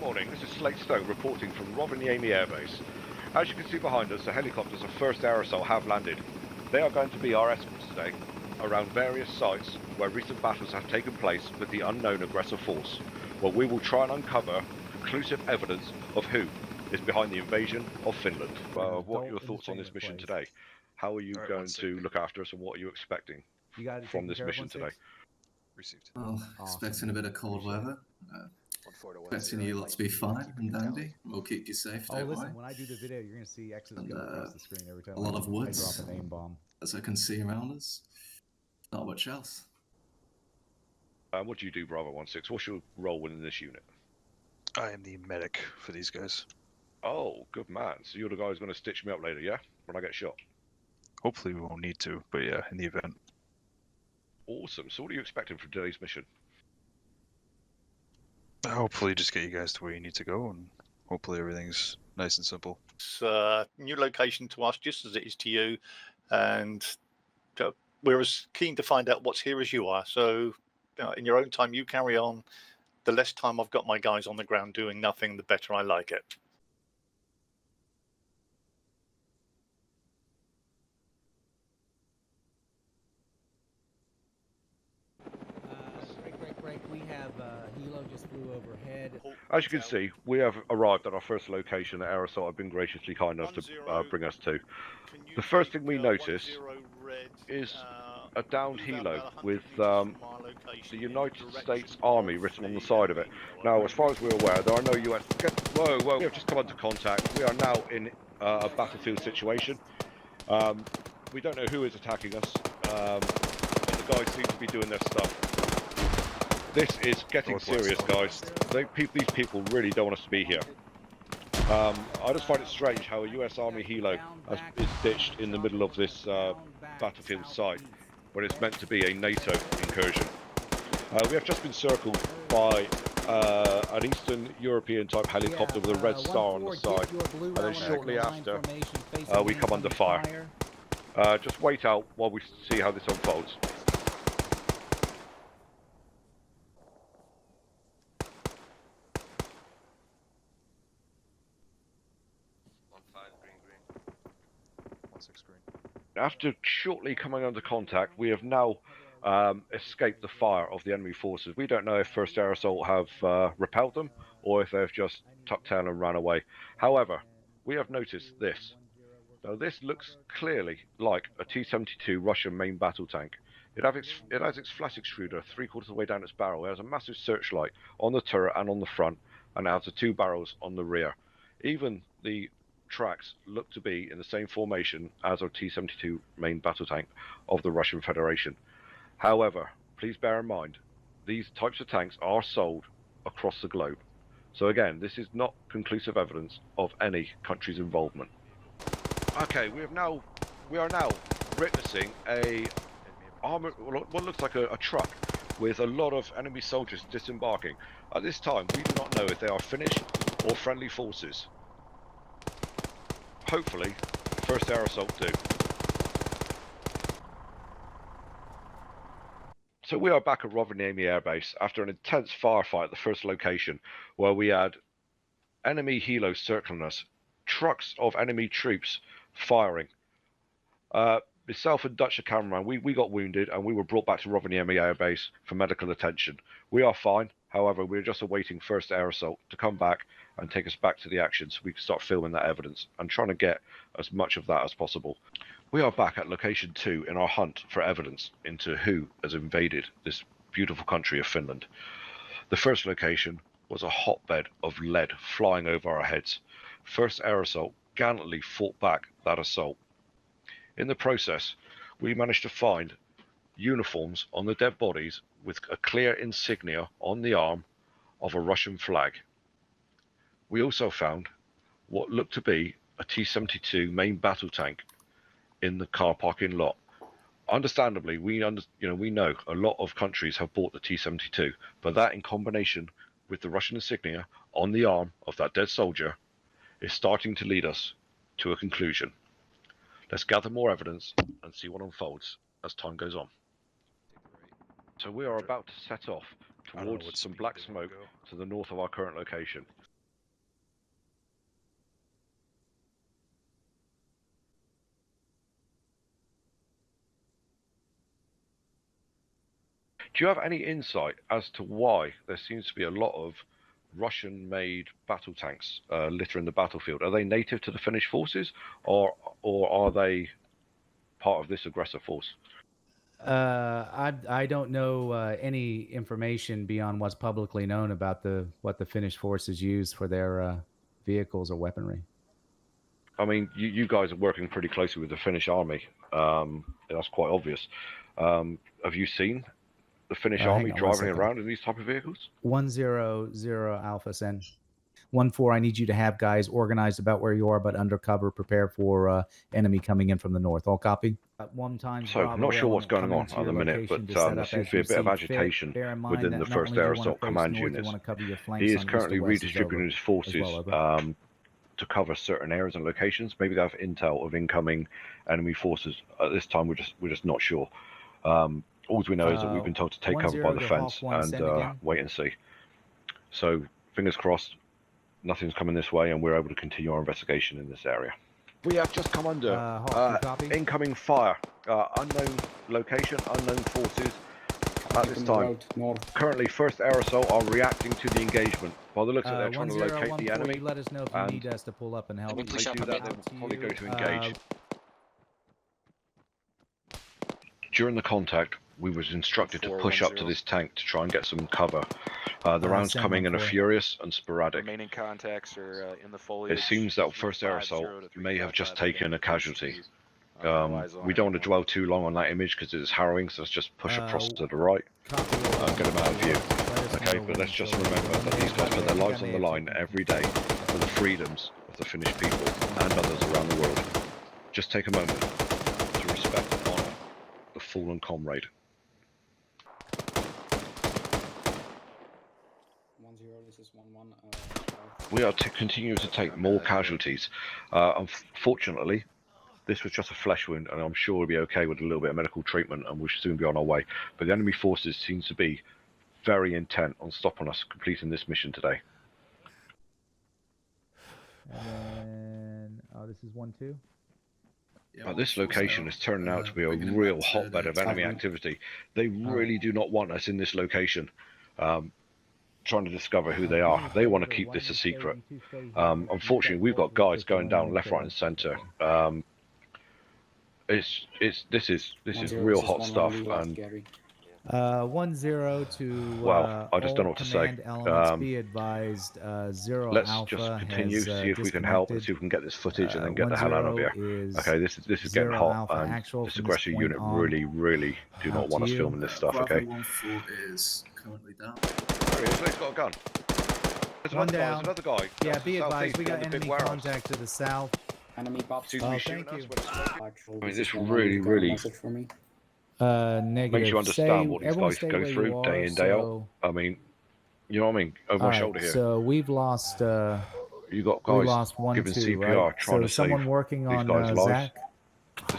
morning, this is Slate Stone reporting from Rovaniemi Air Base. As you can see behind us, the helicopters of 1st Air Assault have landed. They are going to be our escorts today around various sites where recent battles have taken place with the unknown aggressor force, where we will try and uncover conclusive evidence of who is behind the invasion of Finland. What are your thoughts on this mission today? How are you going to look after us, and what are you expecting from this mission today? Received. Well, expecting a bit of cold weather. Expecting you lot to be fine and dandy. We'll keep you safe, don't worry. When I do the video, you're going to see X's And, go across the screen every time a lot of I woods. drop a name bomb. As I can see around us. Not much else. What do you do, Bravo 1-6? What's your role within this unit? I am the medic for these guys. Oh, good man. So you're the guy who's going to stitch me up later, yeah? When I get shot? Hopefully we won't need to, but yeah, in the event. Awesome. So what are you expecting from today's mission? Hopefully just get you guys to where you need to go, and hopefully everything's nice and simple. It's a new location to us, just as it is to you, and we're as keen to find out what's here as you are. So in your own time, you carry on. The less time I've got my guys on the ground doing nothing, the better I like it. Break. We have Hilo just flew overhead. As you can see, we have arrived at our first location that Air Assault have been graciously kind enough to bring us to. The first thing we notice is a downed helo with the United States Army written on the side of it. Now, as far as we're aware, there are no US... Whoa, we have just come into contact. We are now in a battlefield situation. We don't know who is attacking us, but the guys seem to be doing their stuff. This is getting serious, guys. These people really don't want us to be here. I just find it strange how a US Army helo is ditched in the middle of this battlefield site when it's meant to be a NATO incursion. We have just been circled by an Eastern European type helicopter with a red star on the side, and then shortly after we come under fire. Just wait out while we see how this unfolds. After shortly coming under contact, we have now escaped the fire of the enemy forces. We don't know if 1st Air Assault have repelled them or if they've just tucked tail and ran away. However, we have noticed this. Now, this looks clearly like a T-72 Russian main battle tank. It has its flash extruder 3/4 of the way down its barrel. It has a massive searchlight on the turret and on the front, and it has the 2 barrels on the rear. Even the tracks look to be in the same formation as our T-72 main battle tank of the Russian Federation. However, please bear in mind, these types of tanks are sold across the globe. So again, this is not conclusive evidence of any country's involvement. Okay, we are now witnessing what looks like a truck with a lot of enemy soldiers disembarking. At this time, we do not know if they are Finnish or friendly forces. Hopefully, 1st Air Assault do. So we are back at Rovaniemi Air Base after an intense firefight at the first location, where we had enemy helos circling us, trucks of enemy troops firing. Myself and Dutch, the cameraman, we got wounded and we were brought back to Rovaniemi Air Base for medical attention. We are fine. However, we're just awaiting 1st Air Assault to come back and take us back to the action so we can start filming that evidence and trying to get as much of that as possible. We are back at location 2 in our hunt for evidence into who has invaded this beautiful country of Finland. The first location was a hotbed of lead flying over our heads. 1st Air Assault gallantly fought back that assault. In the process, we managed to find uniforms on the dead bodies with a clear insignia on the arm of a Russian flag. We also found what looked to be a T-72 main battle tank in the car parking lot. Understandably, we know a lot of countries have bought the T-72, but that in combination with the Russian insignia on the arm of that dead soldier is starting to lead us to a conclusion. Let's gather more evidence and see what unfolds as time goes on. So we are about to set off towards some black smoke to the north of our current location. Do you have any insight as to why there seems to be a lot of Russian-made battle tanks littering the battlefield? Are they native to the Finnish forces, or are they part of this aggressor force? I don't know any information beyond what's publicly known about what the Finnish forces use for their vehicles or weaponry. I mean, you guys are working pretty closely with the Finnish army. That's quite obvious. Have you seen the Finnish army hang on 1 driving second. around in these type of vehicles? 100 Alpha Sen. 14, I need you to have guys organized about where you are, but undercover, prepare for enemy coming in from the north. All copy? One time. So, not sure what's going on at the minute, but there seems to be a bit of agitation within the 1st Air Assault Command units. He is currently redistributing his forces to cover certain areas and locations. Maybe they have intel of incoming enemy forces. At this time, we're just not sure. All we know is that we've been told to take cover by the fence and wait and see. So, fingers crossed, nothing's coming this way, and we're able to continue our investigation in this area. We have just come under incoming fire. Unknown location, unknown forces at this time. Currently, 1st Air Assault are reacting to the engagement. By the looks of it, they're trying to locate the enemy. Let us know if you need us to pull up and help. If they do that, they'll probably go to engage. During the contact, we was instructed to push up to this tank to try and get some cover. The rounds coming in are furious and sporadic. Remaining contacts are in the foliage. It seems that 1st Air Assault may have just taken a casualty. We don't want to dwell too long on that image because it's harrowing, so let's just push across to the right and get them out of view. Okay, but let's just remember that these guys put their lives on the line every day for the freedoms of the Finnish people and others around the world. Just take a moment to respect and honour the fallen comrade. 10, this is 11. We are continuing to take more casualties. Unfortunately, this was just a flesh wound, and I'm sure we'll be okay with a little bit of medical treatment, and we'll soon be on our way. But the enemy forces seem to be very intent on stopping us completing this mission today. And then, this is 1-2. But this location is turning out to be a real hotbed of enemy activity. They really do not want us in this location, trying to discover who they are. They want to keep this a secret. Unfortunately, we've got guys going down left, right, and centre. This is real hot stuff, and 10 to well, I just don't know what to say. Be advised, 0 let's Alpha just continue, has, see if we can help, and see if we can get this footage, and then get the hell out of here. Okay, this is getting hot, and this aggressor unit really do not want us filming this stuff. Okay. 14 is currently down. There he is, he's got a gun. There's One another guy, down. there's another guy. Yeah, be advised, Southeast, we got behind the big enemy warehouse. contact to the south. Enemy box. Seems to be Oh, shooting thank us you. with a smoke. Actual, I mean, this this is 11, really, you got a really message for me? Negative. makes you understand what these Everyone guys stay go where you through are, day in, day out. so- I mean, you know what I mean? Over All my right, shoulder here. so we've lost. You got We guys lost 1-2, giving CPR, right? trying So to someone save working these on guys' lives. Zach.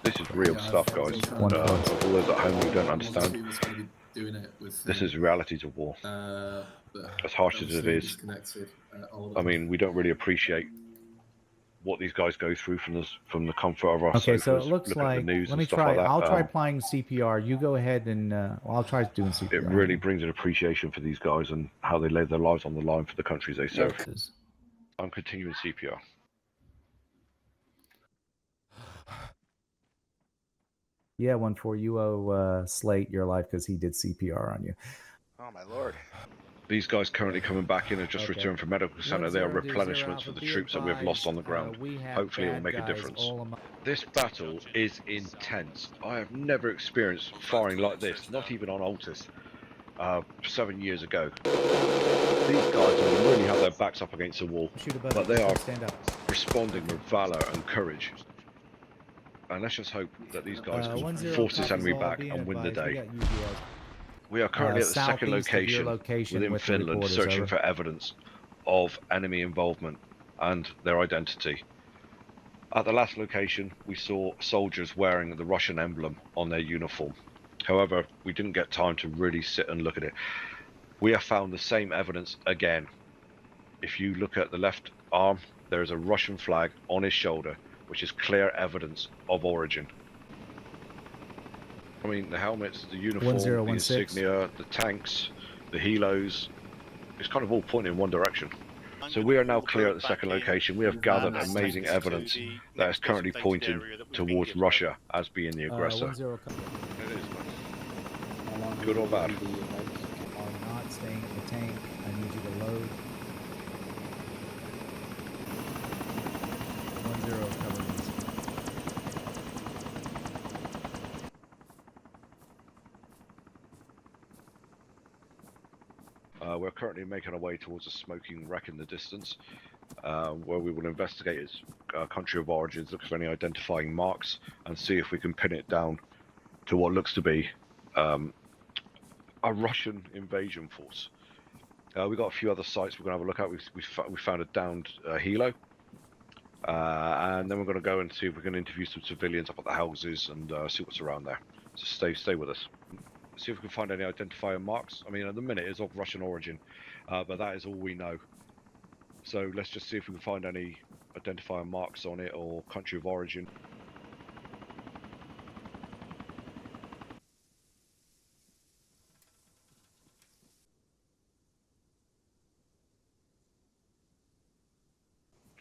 This is real stuff, guys. For those at home who don't understand, Team is going to be doing it with this him, is realities of war. but As harsh as it obviously is, disconnected, all of I them. mean, we don't really appreciate what these guys go through from the comfort of our Okay, so sofas, it looks looking at like. the news Let and me stuff try. like that. I'll try applying CPR. You go ahead and well, I'll try doing CPR. It really brings an appreciation for these guys and how they lay their lives on the line for the countries they serve. I'm continuing CPR. Yeah, 1-4. You owe Slate your life because he did CPR on you. Oh my lord. These guys currently coming back in have just Okay. returned from medical center. They are 10 to 0 replenishments Alpha, for the be troops that we have lost on the advised, ground. we have Hopefully it will bad make a guys difference. all This battle is intense. I have never experienced firing like this, not even on Altus, 7 years ago. These guys really have their backs up against the wall, Shoot above but you. they are Stand up. responding with valor and courage. And let's just hope that these guys can 1-0 force this copies enemy all, back be and win the advised, we day. got UGS. We are currently at the second southeast of your location within with the Finland, reporters, searching over. for evidence of enemy involvement and their identity. At the last location, we saw soldiers wearing the Russian emblem on their uniform. However, we didn't get time to really sit and look at it. We have found the same evidence again. If you look at the left arm, there is a Russian flag on his shoulder, which is clear evidence of origin. I mean, the helmets, the uniform, the 1016. insignia, the tanks, the helos, it's kind of all pointing in one direction. So we are now clear at the second location. We have gathered amazing evidence that is currently pointing towards Russia as being the aggressor. 10 It is, man. How long Good or will bad? you be advised? Are not staying in the tank. I need you to load. 10 is covering this. We're currently making our way towards a smoking wreck in the distance, where we will investigate its country of origins, look for any identifying marks, and see if we can pin it down to what looks to be a Russian invasion force. We've got a few other sites we're going to have a look at. We found a downed helo, and then we're going to go and see if we can interview some civilians up at the houses and see what's around there. So stay with us. See if we can find any identifying marks. I mean, at the minute it's of Russian origin, but that is all we know. So let's just see if we can find any identifying marks on it or country of origin.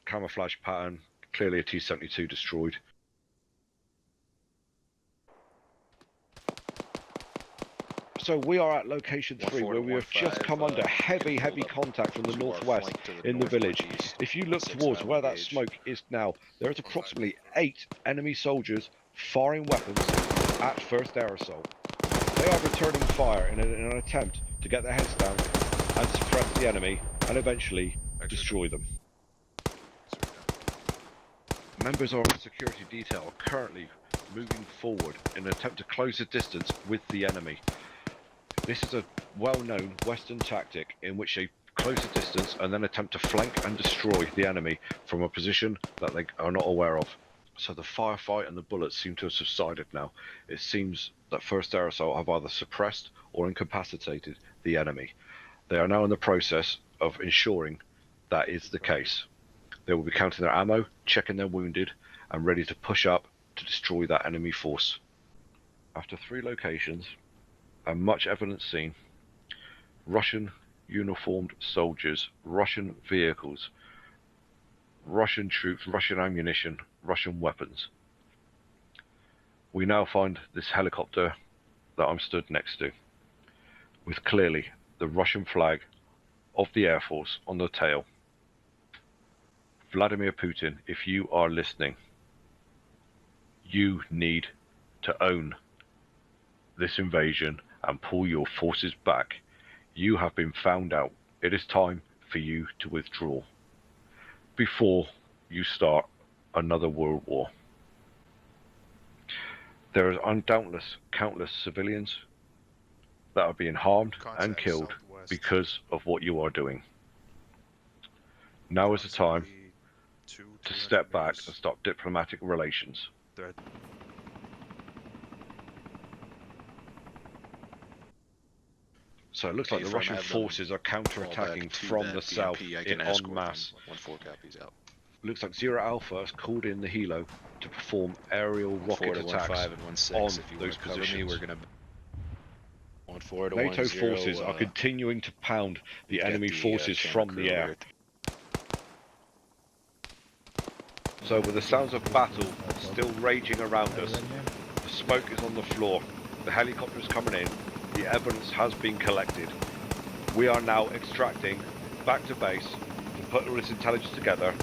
Camouflage pattern, clearly a T-72 destroyed. So we are at location 3, where we have just come under heavy contact from the northwest in the village. If you look towards where that smoke is now, there is approximately 8 enemy soldiers firing weapons at first air assault. They are returning fire in an attempt to get their heads down and suppress the enemy and eventually destroy them. Members of our security detail are currently moving forward in an attempt to close the distance with the enemy. This is a well-known Western tactic in which they close the distance and then attempt to flank and destroy the enemy from a position that they are not aware of. So the firefight and the bullets seem to have subsided now. It seems that first air assault have either suppressed or incapacitated the enemy. They are now in the process of ensuring that is the case. They will be counting their ammo, checking their wounded, and ready to push up to destroy that enemy force. After 3 locations and much evidence seen, Russian uniformed soldiers, Russian vehicles, Russian troops, Russian ammunition, Russian weapons. We now find this helicopter that I'm stood next to, with clearly the Russian flag of the Air Force on the tail. Vladimir Putin, if you are listening, you need to own this invasion and pull your forces back. You have been found out. It is time for you to withdraw before you start another world war. There are undoubtedly countless civilians that are being harmed and killed because of what you are doing. Now is the time to step back and stop diplomatic relations. So it looks like the Russian forces are counter-attacking from the south in en masse. 1-4 copies out. Looks like Zero Alpha has called in the helo to perform aerial rocket attacks on those positions. NATO forces are continuing to pound the enemy forces from the air. So with the sounds of battle still raging around us, the smoke is on the floor, the helicopter is coming in, the evidence has been collected. We are now extracting back to base to put all this intelligence together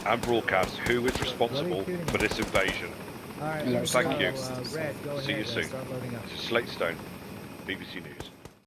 and broadcast who is responsible for this invasion. All right, Thank you. Red, go See you ahead, soon. start loading up. This is Slate Stone, BBC News.